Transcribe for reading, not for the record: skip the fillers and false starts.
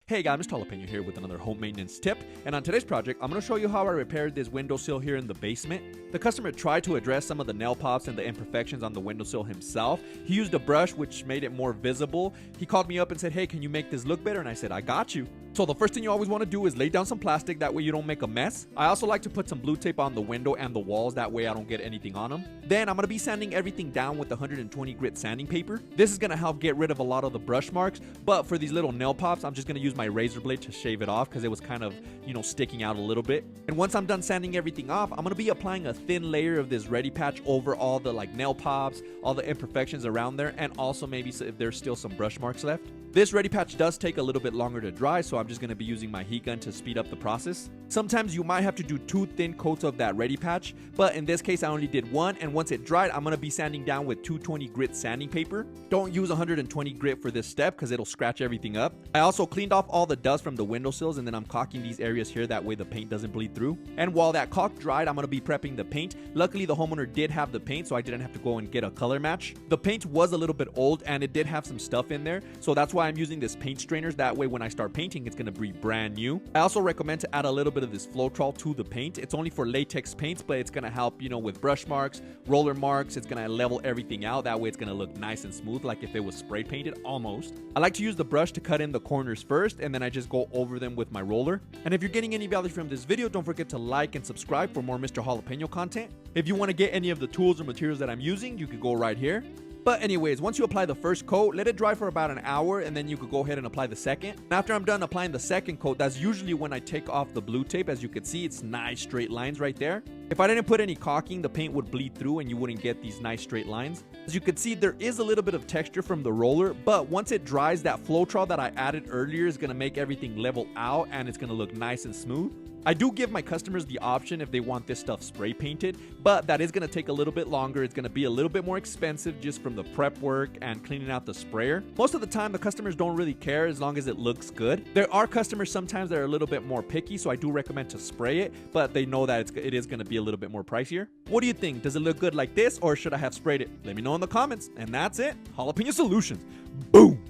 Hey guys, Mr. Jalapeno here with another home maintenance tip, and on today's project, I'm going to show you how I repaired this windowsill here in the basement. The customer tried to address some of the nail pops and the imperfections on the windowsill himself. He used a brush which made it more visible. He called me up and said, hey, can you make this look better? And I said, I got you. So the first thing you always want to do is lay down some plastic, that way you don't make a mess. I also like to put some blue tape on the window and the walls, that way I don't get anything on them. Then I'm going to be sanding everything down with 120 grit sanding paper. This is going to help get rid of a lot of the brush marks, but for these little nail pops, I'm just going to use my razor blade to shave it off because it was kind of, sticking out a little bit. And once I'm done sanding everything off, I'm going to be applying a thin layer of this ready patch over all the nail pops, all the imperfections around there, and also maybe if there's still some brush marks left. This ready patch does take a little bit longer to dry, so I'm just going to be using my heat gun to speed up the process. Sometimes you might have to do 2 thin coats of that ready patch, but in this case I only did 1, and once it dried, I'm going to be sanding down with 220 grit sanding paper. Don't use 120 grit for this step because it'll scratch everything up. I also cleaned off all the dust from the windowsills, and then I'm caulking these areas here, that way the paint doesn't bleed through. And while that caulk dried, I'm going to be prepping the paint. Luckily the homeowner did have the paint, so I didn't have to go and get a color match. The paint was a little bit old and it did have some stuff in there, so that's why I'm using this paint strainers, that way when I start painting it's going to be brand new. I also recommend to add a little bit of this Floetrol to the paint. It's only for latex paints, but it's going to help with brush marks, roller marks. It's going to level everything out, that way it's going to look nice and smooth, like if it was spray painted almost. I like to use the brush to cut in the corners first, and then I just go over them with my roller. And if you're getting any value from this video, don't forget to like and subscribe for more Mr. Jalapeno content. If you want to get any of the tools or materials that I'm using, you could go right here. But anyways, once you apply the first coat, let it dry for about an hour, and then you could go ahead and apply the second. And after I'm done applying the second coat, that's usually when I take off the blue tape. As you can see, it's nice straight lines right there. If I didn't put any caulking, the paint would bleed through and you wouldn't get these nice straight lines. As you can see, there is a little bit of texture from the roller, but once it dries, that Floetrol that I added earlier is going to make everything level out and it's going to look nice and smooth. I do give my customers the option if they want this stuff spray painted, but that is going to take a little bit longer. It's going to be a little bit more expensive just from the prep work and cleaning out the sprayer. Most of the time, the customers don't really care as long as it looks good. There are customers sometimes that are a little bit more picky, so I do recommend to spray it, but they know that it is going to be a little bit more pricier. What do you think? Does it look good like this, or should I have sprayed it? Let me know in the comments. And that's it. Jalapeno Solutions. Boom!